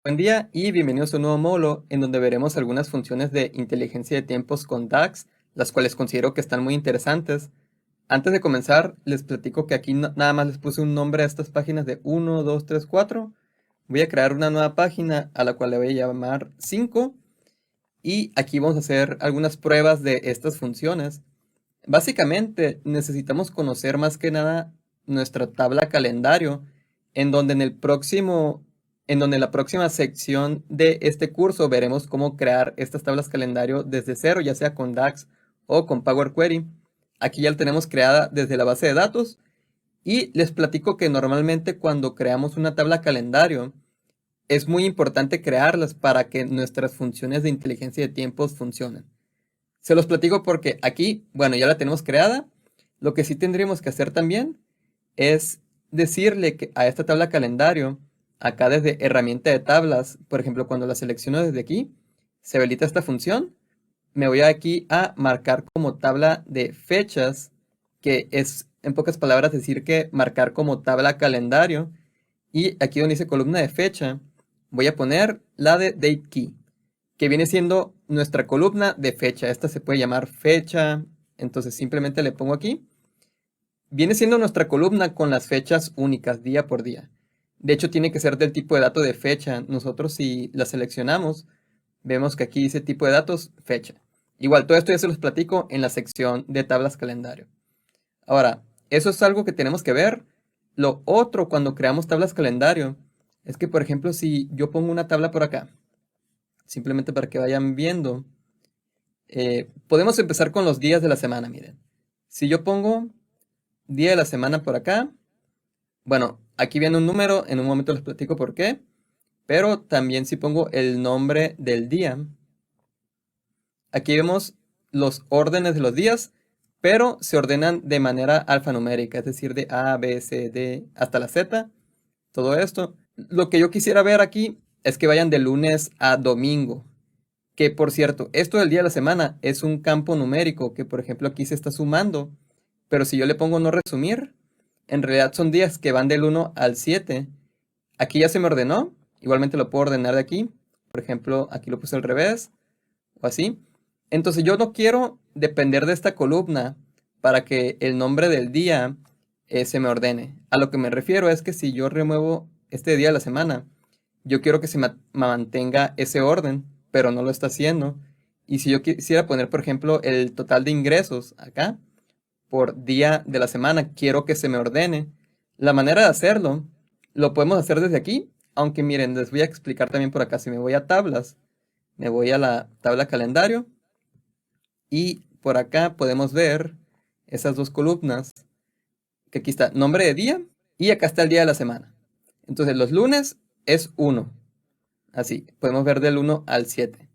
Buen día y bienvenidos a un nuevo módulo en donde veremos algunas funciones de inteligencia de tiempos con DAX, las cuales considero que están muy interesantes. Antes de comenzar, les platico que aquí nada más les puse un nombre a estas páginas de 1, 2, 3, 4. Voy a crear una nueva página a la cual le voy a llamar 5 y aquí vamos a hacer algunas pruebas de estas funciones. Básicamente necesitamos conocer más que nada nuestra tabla calendario, en donde en la próxima sección de este curso veremos cómo crear estas tablas calendario desde cero, ya sea con DAX o con Power Query. Aquí ya la tenemos creada desde la base de datos y les platico que normalmente cuando creamos una tabla calendario es muy importante crearlas para que nuestras funciones de inteligencia de tiempos funcionen. Se los platico porque aquí, bueno, ya la tenemos creada. Lo que sí tendríamos que hacer también es decirle que a esta tabla calendario, acá desde herramienta de tablas, por ejemplo, cuando la selecciono desde aquí, se habilita esta función. Me voy aquí a marcar como tabla de fechas, que es en pocas palabras decir que marcar como tabla calendario. Y aquí donde dice columna de fecha, voy a poner la de date key, que viene siendo nuestra columna de fecha. Esta se puede llamar fecha, entonces simplemente le pongo aquí. Viene siendo nuestra columna con las fechas únicas, día por día. De hecho, tiene que ser del tipo de dato de fecha. Nosotros si la seleccionamos, vemos que aquí dice tipo de datos, fecha. Igual, todo esto ya se los platico en la sección de tablas calendario. Ahora, eso es algo que tenemos que ver. Lo otro cuando creamos tablas calendario es que, por ejemplo, si yo pongo una tabla por acá, simplemente para que vayan viendo, podemos empezar con los días de la semana, miren. Si yo pongo día de la semana por acá, bueno, aquí viene un número, en un momento les platico por qué, pero también si pongo el nombre del día, aquí vemos los órdenes de los días, pero se ordenan de manera alfanumérica, es decir, de A, B, C, D, hasta la Z, todo esto. Lo que yo quisiera ver aquí es que vayan de lunes a domingo, que por cierto, esto del día de la semana es un campo numérico que por ejemplo aquí se está sumando, pero si yo le pongo no resumir, en realidad son días que van del 1 al 7. Aquí ya se me ordenó, igualmente lo puedo ordenar de aquí, por ejemplo aquí lo puse al revés o así. Entonces yo no quiero depender de esta columna para que el nombre del día se me ordene. A lo que me refiero es que si yo remuevo este día de la semana, yo quiero que se mantenga ese orden, pero no lo está haciendo. Y si yo quisiera poner, por ejemplo, el total de ingresos acá, por día de la semana, quiero que se me ordene. La manera de hacerlo, lo podemos hacer desde aquí, aunque miren, les voy a explicar también por acá. Si me voy a tablas, me voy a la tabla calendario, y por acá podemos ver esas dos columnas, que aquí está nombre de día, y acá está el día de la semana. Entonces los lunes es 1. Así, podemos ver del 1 al 7.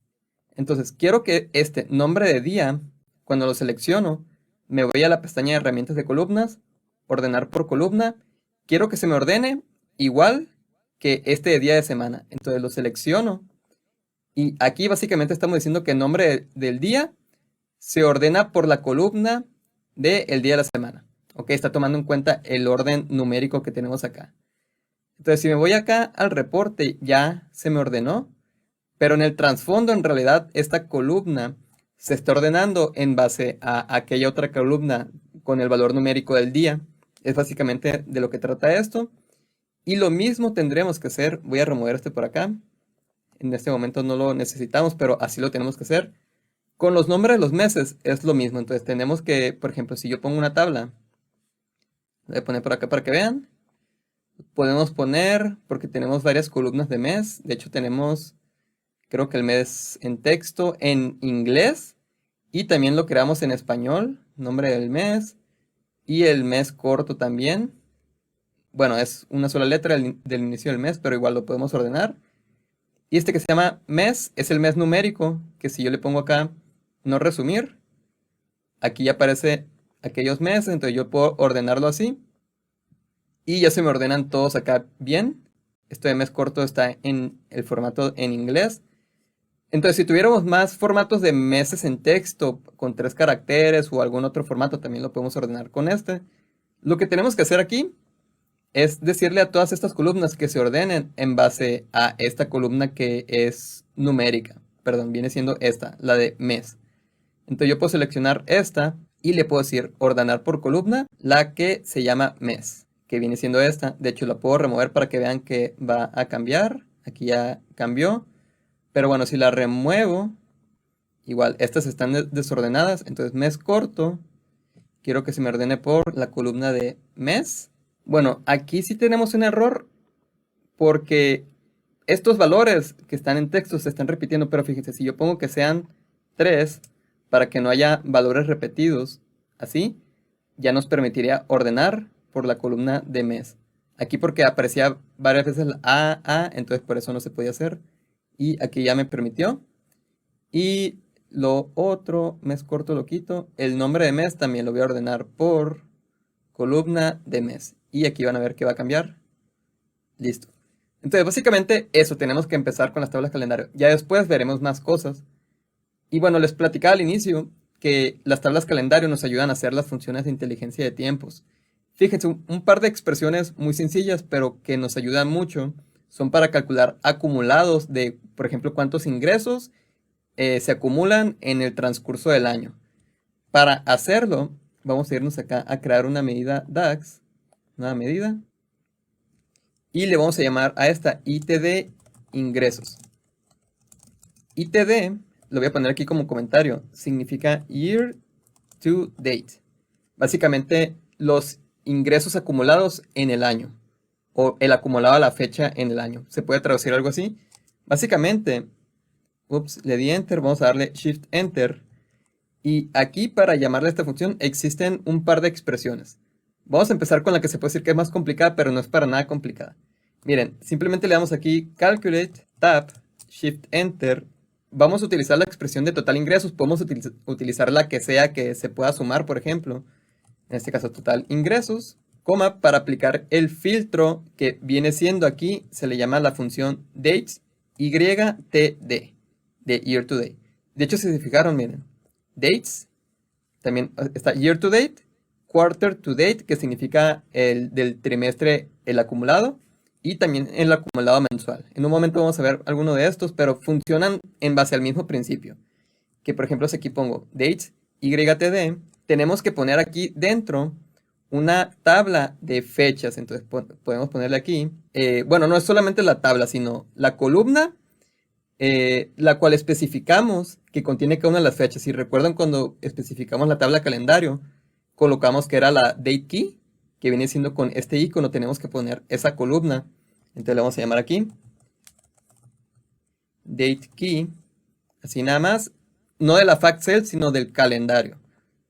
Entonces, quiero que este nombre de día, cuando lo selecciono, me voy a la pestaña de herramientas de columnas, ordenar por columna. Quiero que se me ordene igual que este de día de semana. Entonces lo selecciono. Y aquí básicamente estamos diciendo que el nombre del día se ordena por la columna del día de la semana. Ok, está tomando en cuenta el orden numérico que tenemos acá. Entonces, si me voy acá al reporte, ya se me ordenó, pero en el trasfondo, en realidad, esta columna se está ordenando en base a aquella otra columna con el valor numérico del día. Es básicamente de lo que trata esto. Y lo mismo tendremos que hacer. Voy a remover este por acá. En este momento no lo necesitamos, pero así lo tenemos que hacer. Con los nombres de los meses es lo mismo. Entonces tenemos que, por ejemplo, si yo pongo una tabla, voy a poner por acá para que vean. Podemos poner, porque tenemos varias columnas de mes. De hecho tenemos, creo que el mes en texto, en inglés. Y también lo creamos en español, nombre del mes. Y el mes corto también. Bueno, es una sola letra del inicio del mes, pero igual lo podemos ordenar. Y este que se llama mes es el mes numérico, que si yo le pongo acá no resumir, aquí ya aparece aquellos meses, entonces yo puedo ordenarlo así. Y ya se me ordenan todos acá bien. Este de mes corto está en el formato en inglés. Entonces, si tuviéramos más formatos de meses en texto, con 3 caracteres o algún otro formato, también lo podemos ordenar con este. Lo que tenemos que hacer aquí es decirle a todas estas columnas que se ordenen en base a esta columna que es numérica. Perdón, viene siendo esta, la de mes. Entonces yo puedo seleccionar esta y le puedo decir ordenar por columna la que se llama mes, que viene siendo esta. De hecho la puedo remover para que vean que va a cambiar. Aquí ya cambió. Pero bueno, si la remuevo, igual estas están desordenadas. Entonces mes corto, quiero que se me ordene por la columna de mes. Bueno, aquí sí tenemos un error porque estos valores que están en texto se están repitiendo, pero fíjense, si yo pongo que sean 3 para que no haya valores repetidos, así, ya nos permitiría ordenar por la columna de mes. Aquí porque aparecía varias veces el A, entonces por eso no se podía hacer. Y aquí ya me permitió. Y lo otro, mes corto lo quito. El nombre de mes también lo voy a ordenar por columna de mes. Y aquí van a ver que va a cambiar. Listo. Entonces básicamente eso, tenemos que empezar con las tablas calendario. Ya después veremos más cosas. Y bueno, les platicaba al inicio que las tablas calendario nos ayudan a hacer las funciones de inteligencia de tiempos. Fíjense, un par de expresiones muy sencillas, pero que nos ayudan mucho, son para calcular acumulados de, por ejemplo, cuántos ingresos se acumulan en el transcurso del año. Para hacerlo, vamos a irnos acá a crear una medida DAX, nueva medida, y le vamos a llamar a esta ITD ingresos. ITD, lo voy a poner aquí como comentario, significa Year to Date. Básicamente, los ingresos acumulados en el año, o el acumulado a la fecha en el año. ¿Se puede traducir algo así? Básicamente, le di Enter, vamos a darle Shift Enter. Y aquí para llamarle a esta función existen un par de expresiones. Vamos a empezar con la que se puede decir que es más complicada, pero no es para nada complicada. Miren, simplemente le damos aquí Calculate, Tab, Shift Enter. Vamos a utilizar la expresión de total ingresos. Podemos utilizar la que sea que se pueda sumar, por ejemplo. En este caso, total ingresos, coma, para aplicar el filtro que viene siendo aquí, se le llama la función dates, YTD, de year to date. De hecho, si se fijaron, miren, dates, también está year to date, quarter to date, que significa el del trimestre, el acumulado, y también el acumulado mensual. En un momento vamos a ver alguno de estos, pero funcionan en base al mismo principio. Que por ejemplo, si aquí pongo dates, YTD, tenemos que poner aquí dentro una tabla de fechas. Entonces podemos ponerle aquí, bueno, no es solamente la tabla, sino la columna, la cual especificamos que contiene cada una de las fechas. Si recuerdan, cuando especificamos la tabla calendario, colocamos que era la date key, que viene siendo con este icono, tenemos que poner esa columna. Entonces le vamos a llamar aquí date key, así nada más, no de la fact cell, sino del calendario.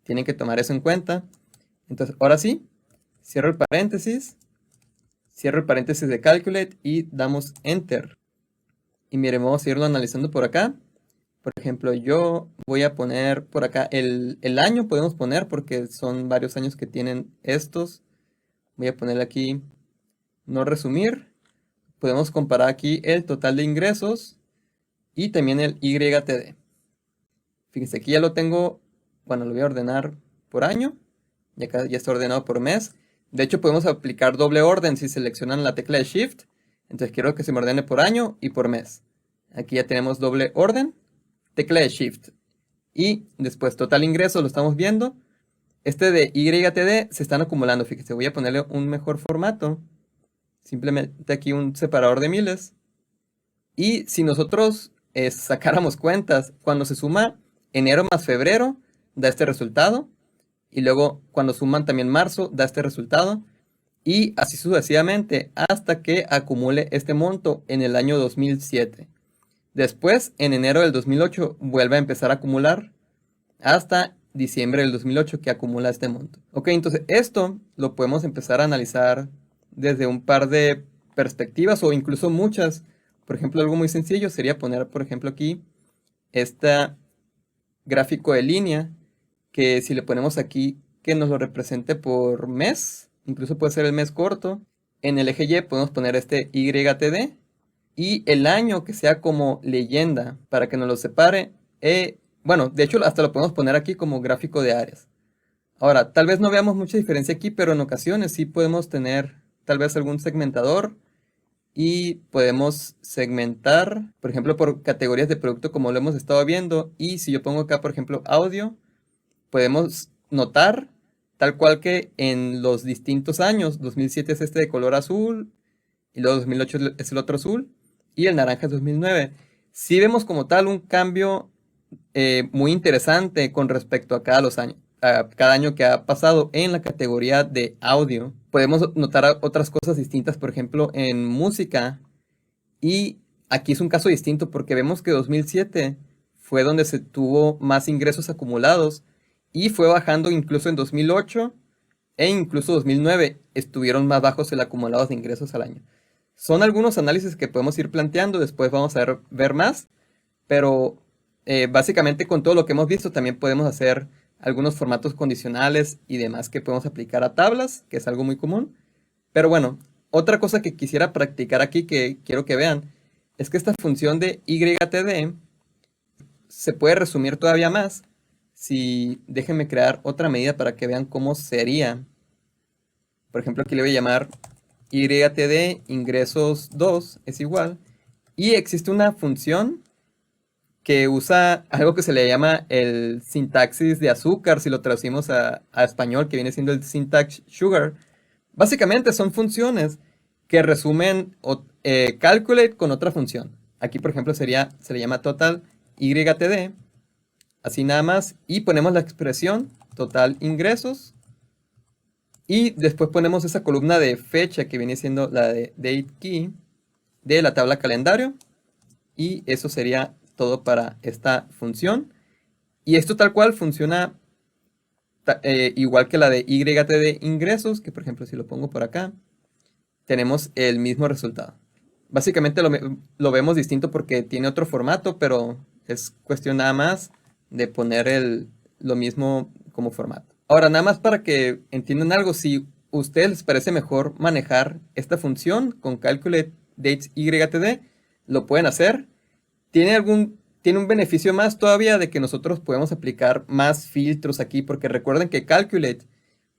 Tienen que tomar eso en cuenta. Entonces, ahora sí, cierro el paréntesis de Calculate y damos Enter. Y miren, vamos a irlo analizando por acá. Por ejemplo, yo voy a poner por acá el año, podemos poner porque son varios años que tienen estos. Voy a ponerle aquí, no resumir. Podemos comparar aquí el total de ingresos y también el YTD. Fíjense, aquí ya lo tengo, bueno, lo voy a ordenar por año. Y acá ya está ordenado por mes. De hecho, podemos aplicar doble orden si seleccionan la tecla de Shift. Entonces quiero que se me ordene por año y por mes. Aquí ya tenemos doble orden, tecla de Shift. Y después total ingreso, lo estamos viendo. Este de YTD se están acumulando. Fíjense, voy a ponerle un mejor formato. Simplemente aquí un separador de miles. Y si nosotros sacáramos cuentas, cuando se suma enero más febrero, da este resultado. Y luego cuando suman también marzo, da este resultado. Y así sucesivamente hasta que acumule este monto en el año 2007. Después, en enero del 2008, vuelve a empezar a acumular hasta diciembre del 2008 que acumula este monto. Ok, entonces esto lo podemos empezar a analizar desde un par de perspectivas o incluso muchas. Por ejemplo, algo muy sencillo sería poner, por ejemplo, aquí este gráfico de línea que si le ponemos aquí que nos lo represente por mes, incluso puede ser el mes corto. En el eje Y podemos poner este YTD y el año que sea como leyenda para que nos lo separe. Bueno, de hecho hasta lo podemos poner aquí como gráfico de áreas. Ahora, tal vez no veamos mucha diferencia aquí, pero en ocasiones sí podemos tener tal vez algún segmentador y podemos segmentar, por ejemplo, por categorías de producto como lo hemos estado viendo. Y si yo pongo acá, por ejemplo, audio, podemos notar tal cual que en los distintos años, 2007 es este de color azul, y luego 2008 es el otro azul, y el naranja es 2009. Sí vemos como tal un cambio muy interesante con respecto a cada año que ha pasado en la categoría de audio. Podemos notar otras cosas distintas, por ejemplo, en música. Y aquí es un caso distinto porque vemos que 2007 fue donde se tuvo más ingresos acumulados y fue bajando incluso en 2008 e incluso 2009 estuvieron más bajos el acumulado de ingresos al año. Son algunos análisis que podemos ir planteando, después vamos a ver más, pero básicamente con todo lo que hemos visto también podemos hacer algunos formatos condicionales y demás que podemos aplicar a tablas, que es algo muy común. Pero bueno, otra cosa que quisiera practicar aquí que quiero que vean es que esta función de YTD se puede resumir todavía más. Si déjenme crear otra medida para que vean cómo sería. Por ejemplo, aquí le voy a llamar YTD ingresos 2 es igual. Y existe una función que usa algo que se le llama el sintaxis de azúcar, si lo traducimos a español, que viene siendo el syntax sugar. Básicamente son funciones que resumen calculate con otra función. Aquí, por ejemplo, se le llama total YTD, así nada más, y ponemos la expresión total ingresos, y después ponemos esa columna de fecha que viene siendo la de date key de la tabla calendario, y eso sería todo para esta función. Y esto tal cual funciona igual que la de YTD ingresos, que por ejemplo si lo pongo por acá, tenemos el mismo resultado. Básicamente lo vemos distinto porque tiene otro formato, pero es cuestión nada más de poner lo mismo como formato. Ahora, nada más para que entiendan algo, si a ustedes les parece mejor manejar esta función con calculate dates YTD, lo pueden hacer. Tiene un beneficio más todavía de que nosotros podemos aplicar más filtros aquí, porque recuerden que calculate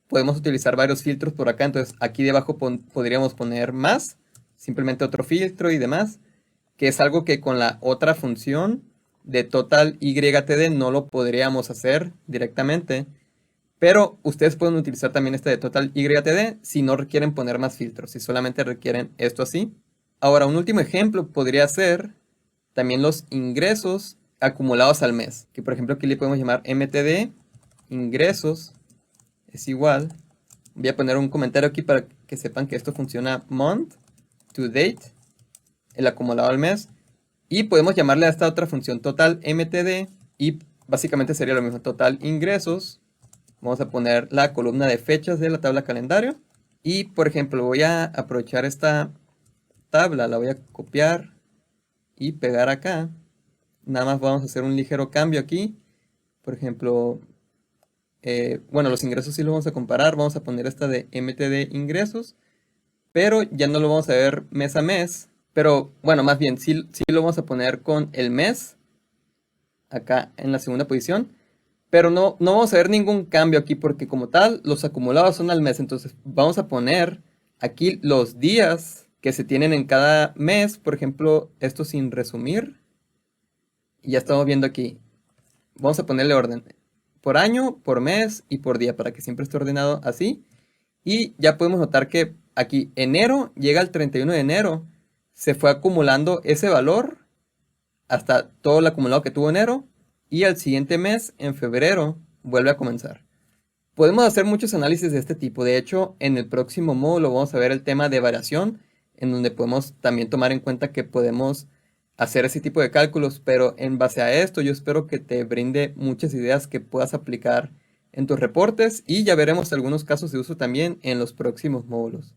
podemos utilizar varios filtros por acá, entonces aquí debajo podríamos poner más, simplemente otro filtro y demás, que es algo que con la otra función de total YTD no lo podríamos hacer directamente, pero ustedes pueden utilizar también este de total YTD si no requieren poner más filtros, si solamente requieren esto así. Ahora, un último ejemplo podría ser también los ingresos acumulados al mes, que por ejemplo aquí le podemos llamar MTD ingresos es igual. Voy a poner un comentario aquí para que sepan que esto funciona month to date, el acumulado al mes, y podemos llamarle a esta otra función total MTD y básicamente sería lo mismo, total ingresos. Vamos a poner la columna de fechas de la tabla calendario y por ejemplo voy a aprovechar esta tabla, la voy a copiar y pegar acá. Nada más vamos a hacer un ligero cambio aquí. Por ejemplo, bueno, los ingresos sí los vamos a comparar. Vamos a poner esta de MTD ingresos, pero ya no lo vamos a ver mes a mes. Pero bueno, más bien sí lo vamos a poner con el mes acá en la segunda posición. Pero no vamos a ver ningún cambio aquí porque como tal los acumulados son al mes. Entonces vamos a poner aquí los días que se tienen en cada mes. Por ejemplo, esto sin resumir. Y ya estamos viendo aquí. Vamos a ponerle orden. Por año, por mes y por día. Para que siempre esté ordenado así. Y ya podemos notar que aquí enero llega al 31 de enero. Se fue acumulando ese valor hasta todo el acumulado que tuvo enero. Y al siguiente mes, en febrero, vuelve a comenzar. Podemos hacer muchos análisis de este tipo. De hecho, en el próximo módulo vamos a ver el tema de variación, en donde podemos también tomar en cuenta que podemos hacer ese tipo de cálculos, pero en base a esto yo espero que te brinde muchas ideas que puedas aplicar en tus reportes y ya veremos algunos casos de uso también en los próximos módulos.